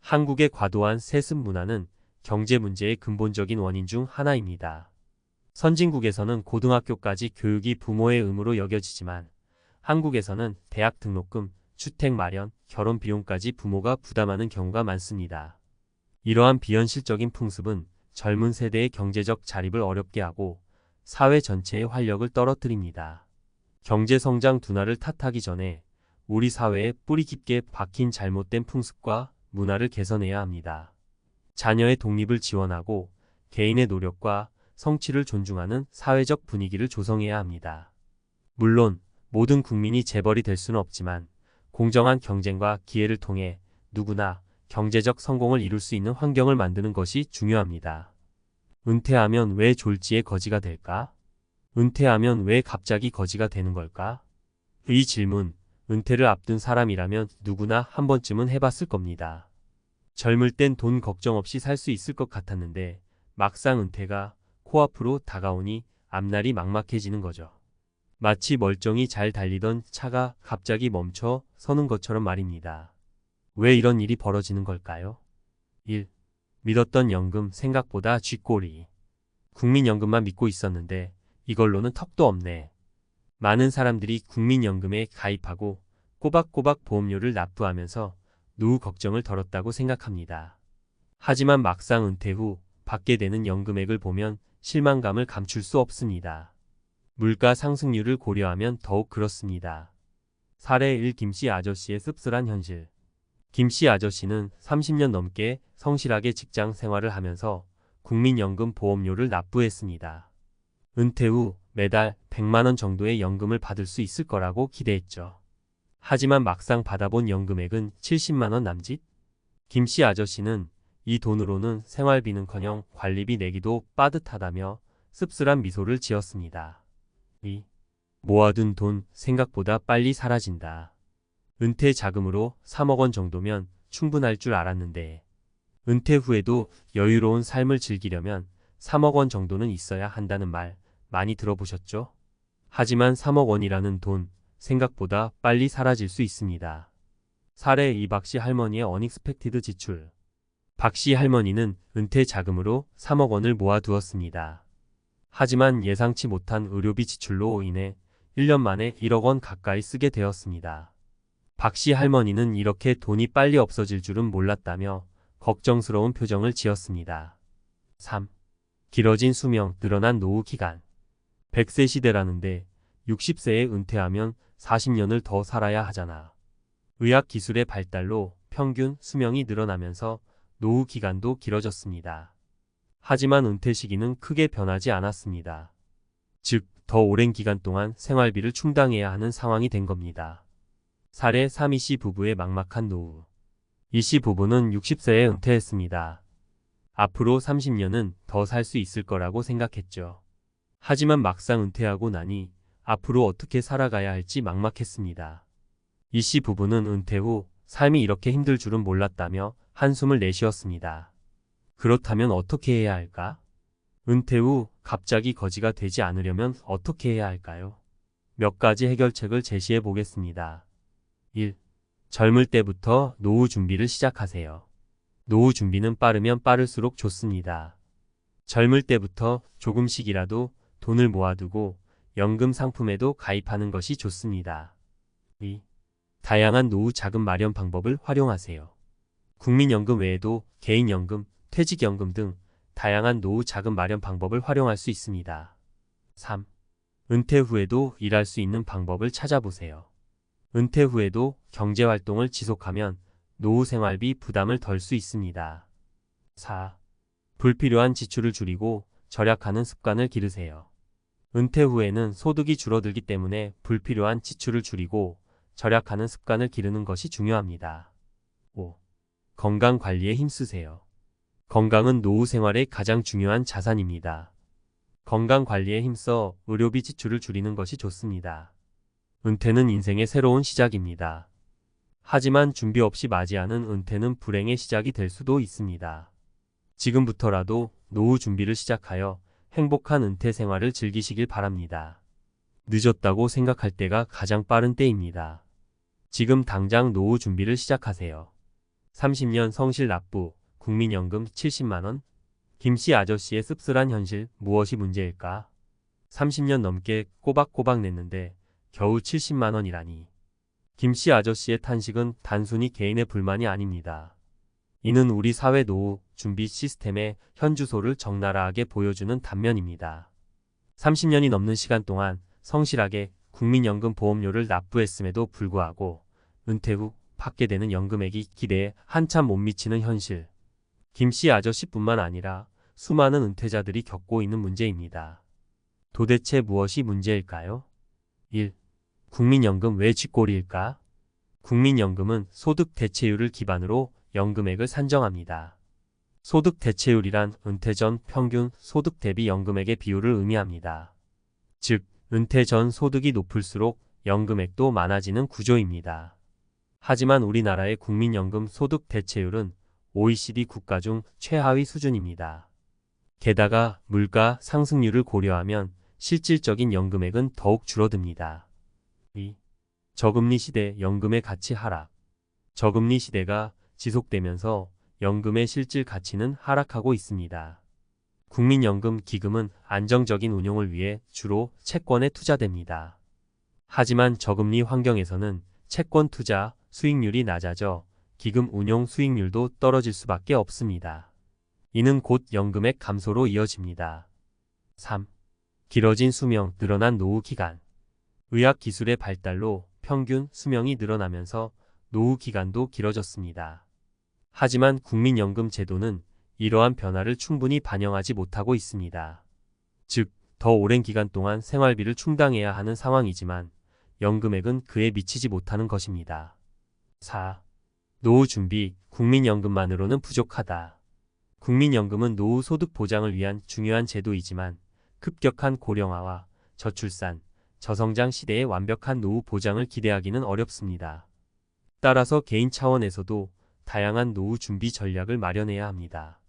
한국의 과도한 세습 문화는 경제 문제의 근본적인 원인 중 하나입니다. 선진국에서는 고등학교까지 교육이 부모의 의무로 여겨지지만 한국에서는 대학 등록금, 주택 마련, 결혼 비용까지 부모가 부담하는 경우가 많습니다. 이러한 비현실적인 풍습은 젊은 세대의 경제적 자립을 어렵게 하고 사회 전체의 활력을 떨어뜨립니다. 경제 성장 둔화를 탓하기 전에 우리 사회에 뿌리 깊게 박힌 잘못된 풍습과 문화를 개선해야 합니다. 자녀의 독립을 지원하고 개인의 노력과 성취를 존중하는 사회적 분위기를 조성해야 합니다. 물론 모든 국민이 재벌이 될 수는 없지만 공정한 경쟁과 기회를 통해 누구나 경제적 성공을 이룰 수 있는 환경을 만드는 것이 중요합니다. 은퇴하면 왜 졸지에 거지가 될까? 은퇴하면 왜 갑자기 거지가 되는 걸까? 이 질문, 은퇴를 앞둔 사람이라면 누구나 한 번쯤은 해봤을 겁니다. 젊을 땐 돈 걱정 없이 살 수 있을 것 같았는데 막상 은퇴가 코앞으로 다가오니 앞날이 막막해지는 거죠. 마치 멀쩡히 잘 달리던 차가 갑자기 멈춰 서는 것처럼 말입니다. 왜 이런 일이 벌어지는 걸까요? 1. 믿었던 연금 생각보다 쥐꼬리. 국민연금만 믿고 있었는데 이걸로는 턱도 없네. 많은 사람들이 국민연금에 가입하고 꼬박꼬박 보험료를 납부하면서 노후 걱정을 덜었다고 생각합니다. 하지만 막상 은퇴 후 받게 되는 연금액을 보면 실망감을 감출 수 없습니다. 물가 상승률을 고려하면 더욱 그렇습니다. 사례 1. 김씨 아저씨의 씁쓸한 현실. 김씨 아저씨는 30년 넘게 성실하게 직장 생활을 하면서 국민연금 보험료를 납부했습니다. 은퇴 후 매달 100만 원 정도의 연금을 받을 수 있을 거라고 기대했죠. 하지만 막상 받아본 연금액은 70만 원 남짓? 김씨 아저씨는 이 돈으로는 생활비는커녕 관리비 내기도 빠듯하다며 씁쓸한 미소를 지었습니다. 2. 모아둔 돈 생각보다 빨리 사라진다. 은퇴 자금으로 3억 원 정도면 충분할 줄 알았는데 은퇴 후에도 여유로운 삶을 즐기려면 3억 원 정도는 있어야 한다는 말 많이 들어보셨죠? 하지만 3억 원이라는 돈 생각보다 빨리 사라질 수 있습니다. 사례 2. 박씨 할머니의 언익스펙티드 지출. 박씨 할머니는 은퇴 자금으로 3억 원을 모아두었습니다. 하지만 예상치 못한 의료비 지출로 인해 1년 만에 1억 원 가까이 쓰게 되었습니다. 박씨 할머니는 이렇게 돈이 빨리 없어질 줄은 몰랐다며 걱정스러운 표정을 지었습니다. 3. 길어진 수명, 늘어난 노후 기간. 100세 시대라는데 60세에 은퇴하면 40년을 더 살아야 하잖아. 의학 기술의 발달로 평균 수명이 늘어나면서 노후 기간도 길어졌습니다. 하지만 은퇴 시기는 크게 변하지 않았습니다. 즉, 더 오랜 기간 동안 생활비를 충당해야 하는 상황이 된 겁니다. 사례 3. 이씨 부부의 막막한 노후. 이씨 부부는 60세에 은퇴했습니다. 앞으로 30년은 더 살 수 있을 거라고 생각했죠. 하지만 막상 은퇴하고 나니 앞으로 어떻게 살아가야 할지 막막했습니다. 이씨 부부는 은퇴 후 삶이 이렇게 힘들 줄은 몰랐다며 한숨을 내쉬었습니다. 그렇다면 어떻게 해야 할까? 은퇴 후 갑자기 거지가 되지 않으려면 어떻게 해야 할까요? 몇 가지 해결책을 제시해 보겠습니다. 1. 젊을 때부터 노후 준비를 시작하세요. 노후 준비는 빠르면 빠를수록 좋습니다. 젊을 때부터 조금씩이라도 돈을 모아두고 연금 상품에도 가입하는 것이 좋습니다. 2. 다양한 노후 자금 마련 방법을 활용하세요. 국민연금 외에도 개인연금, 퇴직연금 등 다양한 노후 자금 마련 방법을 활용할 수 있습니다. 3. 은퇴 후에도 일할 수 있는 방법을 찾아보세요. 은퇴 후에도 경제활동을 지속하면 노후 생활비 부담을 덜 수 있습니다. 4. 불필요한 지출을 줄이고 절약하는 습관을 기르세요. 은퇴 후에는 소득이 줄어들기 때문에 불필요한 지출을 줄이고 절약하는 습관을 기르는 것이 중요합니다. 5. 건강 관리에 힘쓰세요. 건강은 노후 생활의 가장 중요한 자산입니다. 건강 관리에 힘써 의료비 지출을 줄이는 것이 좋습니다. 은퇴는 인생의 새로운 시작입니다. 하지만 준비 없이 맞이하는 은퇴는 불행의 시작이 될 수도 있습니다. 지금부터라도 노후 준비를 시작하여 행복한 은퇴 생활을 즐기시길 바랍니다. 늦었다고 생각할 때가 가장 빠른 때입니다. 지금 당장 노후 준비를 시작하세요. 30년 성실 납부, 국민연금 70만원. 김씨 아저씨의 씁쓸한 현실, 무엇이 문제일까? 30년 넘게 꼬박꼬박 냈는데 겨우 70만원이라니. 김씨 아저씨의 탄식은 단순히 개인의 불만이 아닙니다. 이는 우리 사회 노후 준비 시스템의 현주소를 적나라하게 보여주는 단면입니다. 30년이 넘는 시간 동안 성실하게 국민연금 보험료를 납부했음에도 불구하고 은퇴 후 받게 되는 연금액이 기대에 한참 못 미치는 현실. 김씨 아저씨뿐만 아니라 수많은 은퇴자들이 겪고 있는 문제입니다. 도대체 무엇이 문제일까요? 1. 국민연금 왜 쥐꼬리일까? 국민연금은 소득 대체율을 기반으로 연금액을 산정합니다. 소득 대체율이란 은퇴 전 평균 소득 대비 연금액의 비율을 의미합니다. 즉, 은퇴 전 소득이 높을수록 연금액도 많아지는 구조입니다. 하지만 우리나라의 국민연금 소득 대체율은 OECD 국가 중 최하위 수준입니다. 게다가 물가 상승률을 고려하면 실질적인 연금액은 더욱 줄어듭니다. 2. 저금리 시대 연금의 가치 하락. 저금리 시대가 지속되면서 연금의 실질 가치는 하락하고 있습니다. 국민연금 기금은 안정적인 운용을 위해 주로 채권에 투자됩니다. 하지만 저금리 환경에서는 채권 투자 수익률이 낮아져 기금 운용 수익률도 떨어질 수밖에 없습니다. 이는 곧 연금액 감소로 이어집니다. 3. 길어진 수명, 늘어난 노후 기간. 의학 기술의 발달로 평균 수명이 늘어나면서 노후 기간도 길어졌습니다. 하지만 국민연금 제도는 이러한 변화를 충분히 반영하지 못하고 있습니다. 즉, 더 오랜 기간 동안 생활비를 충당해야 하는 상황이지만 연금액은 그에 미치지 못하는 것입니다. 4. 노후 준비, 국민연금만으로는 부족하다. 국민연금은 노후 소득 보장을 위한 중요한 제도이지만 급격한 고령화와 저출산, 저성장 시대의 완벽한 노후 보장을 기대하기는 어렵습니다. 따라서 개인 차원에서도 다양한 노후 준비 전략을 마련해야 합니다.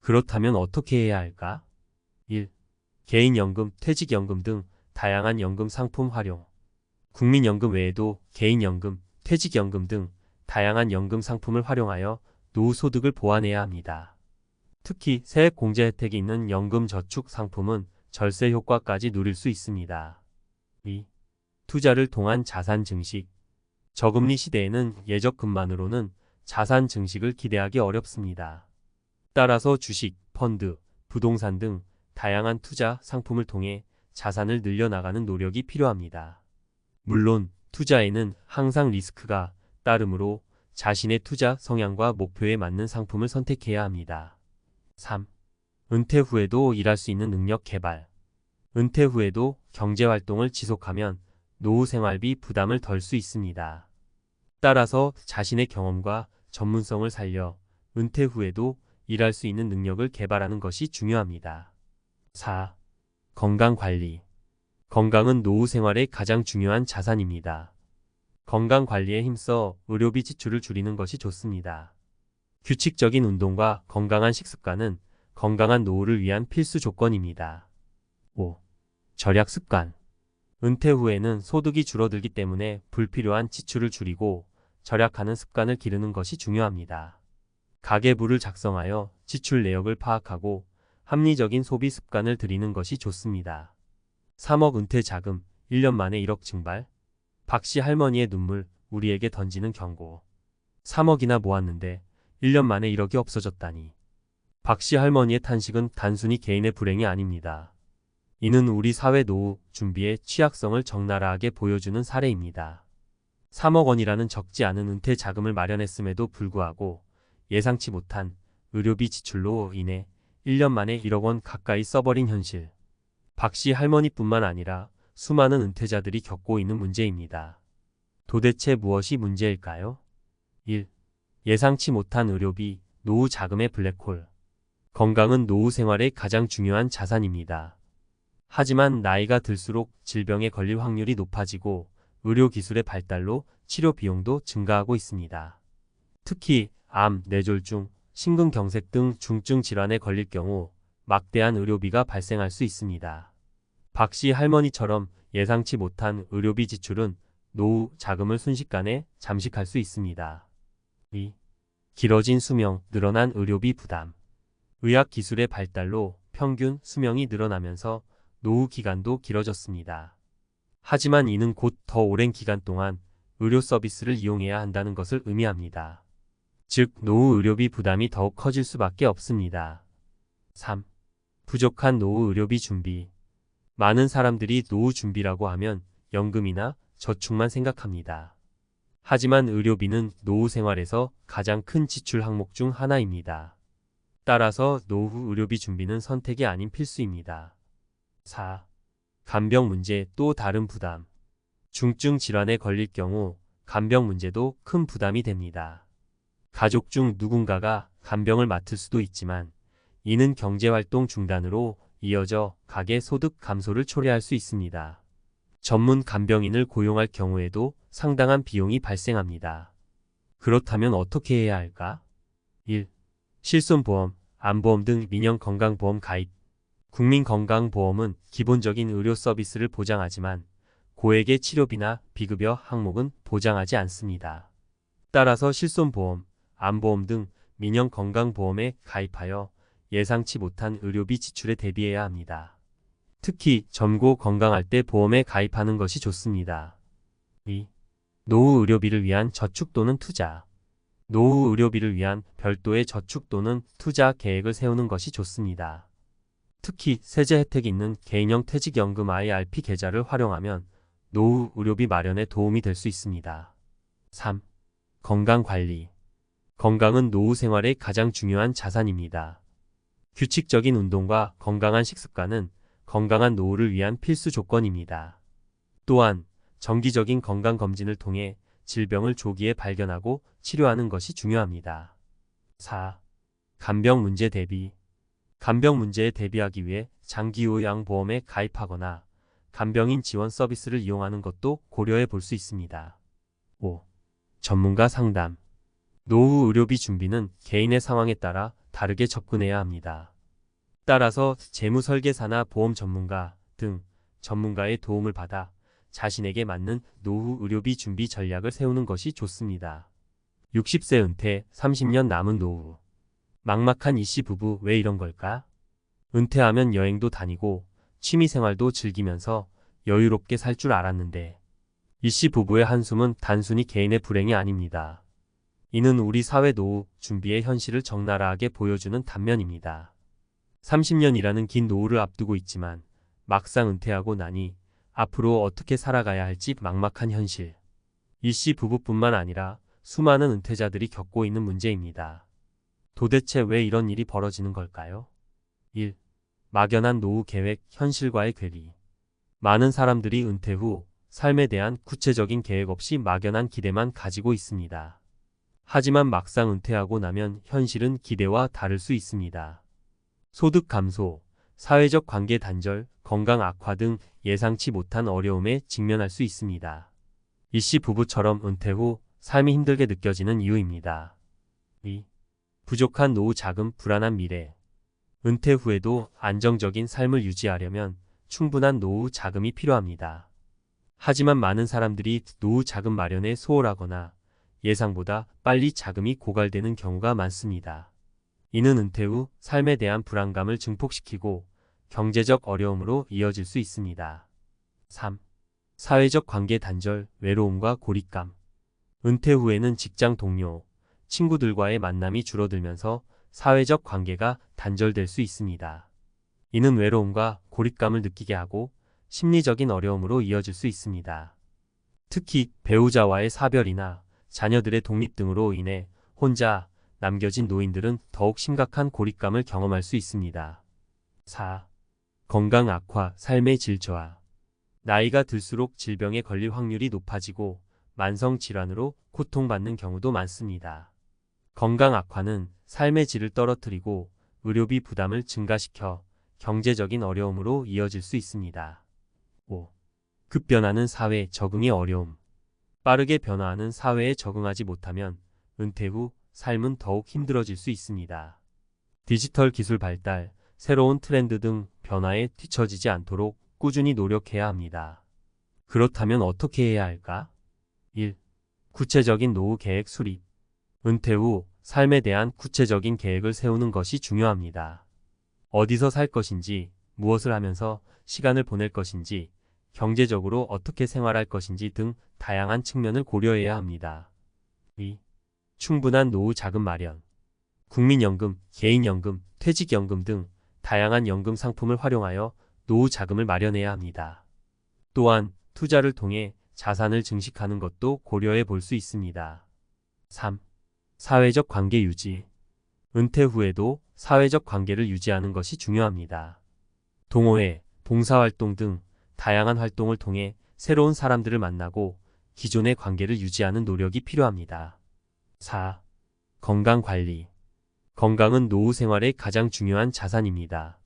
그렇다면 어떻게 해야 할까? 1. 개인연금, 퇴직연금 등 다양한 연금 상품 활용. 국민연금 외에도 개인연금, 퇴직연금 등 다양한 연금 상품을 활용하여 노후 소득을 보완해야 합니다. 특히 세액 공제 혜택이 있는 연금 저축 상품은 절세 효과까지 누릴 수 있습니다. 2. 투자를 통한 자산 증식. 저금리 시대에는 예적금만으로는 자산 증식을 기대하기 어렵습니다. 따라서 주식, 펀드, 부동산 등 다양한 투자 상품을 통해 자산을 늘려나가는 노력이 필요합니다. 물론 투자에는 항상 리스크가 따르므로 자신의 투자 성향과 목표에 맞는 상품을 선택해야 합니다. 3. 은퇴 후에도 일할 수 있는 능력 개발. 은퇴 후에도 경제활동을 지속하면 노후 생활비 부담을 덜 수 있습니다. 따라서 자신의 경험과 전문성을 살려 은퇴 후에도 일할 수 있는 능력을 개발하는 것이 중요합니다. 4. 건강관리. 건강은 노후 생활의 가장 중요한 자산입니다. 건강관리에 힘써 의료비 지출을 줄이는 것이 좋습니다. 규칙적인 운동과 건강한 식습관은 건강한 노후를 위한 필수 조건입니다. 5. 절약 습관. 은퇴 후에는 소득이 줄어들기 때문에 불필요한 지출을 줄이고 절약하는 습관을 기르는 것이 중요합니다. 가계부를 작성하여 지출 내역을 파악하고 합리적인 소비 습관을 들이는 것이 좋습니다. 3억 은퇴 자금, 1년 만에 1억 증발. 박씨 할머니의 눈물, 우리에게 던지는 경고. 3억이나 모았는데 1년 만에 1억이 없어졌다니. 박씨 할머니의 탄식은 단순히 개인의 불행이 아닙니다. 이는 우리 사회 노후 준비의 취약성을 적나라하게 보여주는 사례입니다. 3억 원이라는 적지 않은 은퇴 자금을 마련했음에도 불구하고 예상치 못한 의료비 지출로 인해 1년 만에 1억 원 가까이 써버린 현실. 박씨 할머니뿐만 아니라 수많은 은퇴자들이 겪고 있는 문제입니다. 도대체 무엇이 문제일까요? 1. 예상치 못한 의료비, 노후 자금의 블랙홀. 건강은 노후 생활의 가장 중요한 자산입니다. 하지만 나이가 들수록 질병에 걸릴 확률이 높아지고 의료기술의 발달로 치료 비용도 증가하고 있습니다. 특히 암, 뇌졸중, 심근경색 등 중증 질환에 걸릴 경우 막대한 의료비가 발생할 수 있습니다. 박씨 할머니처럼 예상치 못한 의료비 지출은 노후 자금을 순식간에 잠식할 수 있습니다. 2. 길어진 수명, 늘어난 의료비 부담. 의학 기술의 발달로 평균 수명이 늘어나면서 노후 기간도 길어졌습니다. 하지만 이는 곧 더 오랜 기간 동안 의료 서비스를 이용해야 한다는 것을 의미합니다. 즉, 노후 의료비 부담이 더욱 커질 수밖에 없습니다. 3. 부족한 노후 의료비 준비. 많은 사람들이 노후 준비라고 하면 연금이나 저축만 생각합니다. 하지만 의료비는 노후 생활에서 가장 큰 지출 항목 중 하나입니다. 따라서 노후 의료비 준비는 선택이 아닌 필수입니다. 4. 간병 문제, 또 다른 부담. 중증 질환에 걸릴 경우 간병 문제도 큰 부담이 됩니다. 가족 중 누군가가 간병을 맡을 수도 있지만 이는 경제활동 중단으로 이어져 가계 소득 감소를 초래할 수 있습니다. 전문 간병인을 고용할 경우에도 상당한 비용이 발생합니다. 그렇다면 어떻게 해야 할까? 1. 실손보험, 암보험 등 민영건강보험 가입. 국민건강보험은 기본적인 의료 서비스를 보장하지만 고액의 치료비나 비급여 항목은 보장하지 않습니다. 따라서 실손보험, 암보험 등 민영건강보험에 가입하여 예상치 못한 의료비 지출에 대비해야 합니다. 특히 젊고 건강할 때 보험에 가입하는 것이 좋습니다. 2. 노후 의료비를 위한 저축 또는 투자. 노후 의료비를 위한 별도의 저축 또는 투자 계획을 세우는 것이 좋습니다. 특히 세제 혜택이 있는 개인형 퇴직연금 IRP 계좌를 활용하면 노후 의료비 마련에 도움이 될 수 있습니다. 3. 건강관리. 건강은 노후 생활의 가장 중요한 자산입니다. 규칙적인 운동과 건강한 식습관은 건강한 노후를 위한 필수 조건입니다. 또한 정기적인 건강검진을 통해 질병을 조기에 발견하고 치료하는 것이 중요합니다. 4. 간병 문제 대비. 간병 문제에 대비하기 위해 장기요양보험에 가입하거나 간병인 지원 서비스를 이용하는 것도 고려해 볼 수 있습니다. 5. 전문가 상담. 노후 의료비 준비는 개인의 상황에 따라 다르게 접근해야 합니다. 따라서 재무설계사나 보험 전문가 등 전문가의 도움을 받아 자신에게 맞는 노후 의료비 준비 전략을 세우는 것이 좋습니다. 60세 은퇴, 30년 남은 노후. 막막한 이씨 부부, 왜 이런 걸까? 은퇴하면 여행도 다니고 취미생활도 즐기면서 여유롭게 살 줄 알았는데 이씨 부부의 한숨은 단순히 개인의 불행이 아닙니다. 이는 우리 사회 노후 준비의 현실을 적나라하게 보여주는 단면입니다. 30년이라는 긴 노후를 앞두고 있지만 막상 은퇴하고 나니 앞으로 어떻게 살아가야 할지 막막한 현실. 이씨 부부뿐만 아니라 수많은 은퇴자들이 겪고 있는 문제입니다. 도대체 왜 이런 일이 벌어지는 걸까요? 1. 막연한 노후 계획, 현실과의 괴리. 많은 사람들이 은퇴 후 삶에 대한 구체적인 계획 없이 막연한 기대만 가지고 있습니다. 하지만 막상 은퇴하고 나면 현실은 기대와 다를 수 있습니다. 소득 감소, 사회적 관계 단절, 건강 악화 등 예상치 못한 어려움에 직면할 수 있습니다. 이씨 부부처럼 은퇴 후 삶이 힘들게 느껴지는 이유입니다. 2. 부족한 노후 자금, 불안한 미래. 은퇴 후에도 안정적인 삶을 유지하려면 충분한 노후 자금이 필요합니다. 하지만 많은 사람들이 노후 자금 마련에 소홀하거나 예상보다 빨리 자금이 고갈되는 경우가 많습니다. 이는 은퇴 후 삶에 대한 불안감을 증폭시키고 경제적 어려움으로 이어질 수 있습니다. 3. 사회적 관계 단절, 외로움과 고립감. 은퇴 후에는 직장 동료, 친구들과의 만남이 줄어들면서 사회적 관계가 단절될 수 있습니다. 이는 외로움과 고립감을 느끼게 하고 심리적인 어려움으로 이어질 수 있습니다. 특히 배우자와의 사별이나 자녀들의 독립 등으로 인해 혼자 남겨진 노인들은 더욱 심각한 고립감을 경험할 수 있습니다. 4. 건강 악화, 삶의 질 저하. 나이가 들수록 질병에 걸릴 확률이 높아지고 만성 질환으로 고통받는 경우도 많습니다. 건강 악화는 삶의 질을 떨어뜨리고 의료비 부담을 증가시켜 경제적인 어려움으로 이어질 수 있습니다. 5. 급변하는 사회, 적응의 어려움. 빠르게 변화하는 사회에 적응하지 못하면 은퇴 후 삶은 더욱 힘들어질 수 있습니다. 디지털 기술 발달, 새로운 트렌드 등 변화에 뒤처지지 않도록 꾸준히 노력해야 합니다. 그렇다면 어떻게 해야 할까? 1. 구체적인 노후 계획 수립. 은퇴 후 삶에 대한 구체적인 계획을 세우는 것이 중요합니다. 어디서 살 것인지, 무엇을 하면서 시간을 보낼 것인지, 경제적으로 어떻게 생활할 것인지 등 다양한 측면을 고려해야 합니다. 2. 충분한 노후 자금 마련. 국민연금, 개인연금, 퇴직연금 등 다양한 연금 상품을 활용하여 노후 자금을 마련해야 합니다. 또한 투자를 통해 자산을 증식하는 것도 고려해 볼 수 있습니다. 3. 사회적 관계 유지. 은퇴 후에도 사회적 관계를 유지하는 것이 중요합니다. 동호회, 봉사활동 등 다양한 활동을 통해 새로운 사람들을 만나고 기존의 관계를 유지하는 노력이 필요합니다. 4. 건강관리. 건강은 노후 생활의 가장 중요한 자산입니다.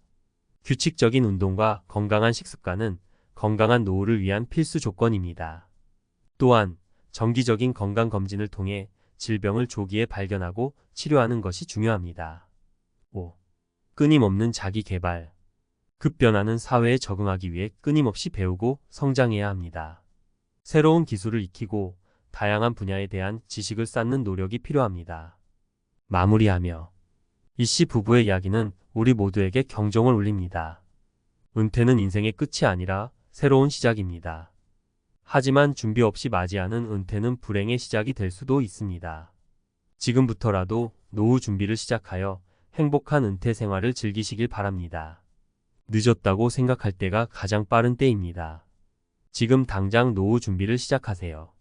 규칙적인 운동과 건강한 식습관은 건강한 노후를 위한 필수 조건입니다. 또한 정기적인 건강검진을 통해 질병을 조기에 발견하고 치료하는 것이 중요합니다. 5. 끊임없는 자기개발. 급변하는 사회에 적응하기 위해 끊임없이 배우고 성장해야 합니다. 새로운 기술을 익히고 다양한 분야에 대한 지식을 쌓는 노력이 필요합니다. 마무리하며 이씨 부부의 이야기는 우리 모두에게 경종을 울립니다. 은퇴는 인생의 끝이 아니라 새로운 시작입니다. 하지만 준비 없이 맞이하는 은퇴는 불행의 시작이 될 수도 있습니다. 지금부터라도 노후 준비를 시작하여 행복한 은퇴 생활을 즐기시길 바랍니다. 늦었다고 생각할 때가 가장 빠른 때입니다. 지금 당장 노후 준비를 시작하세요.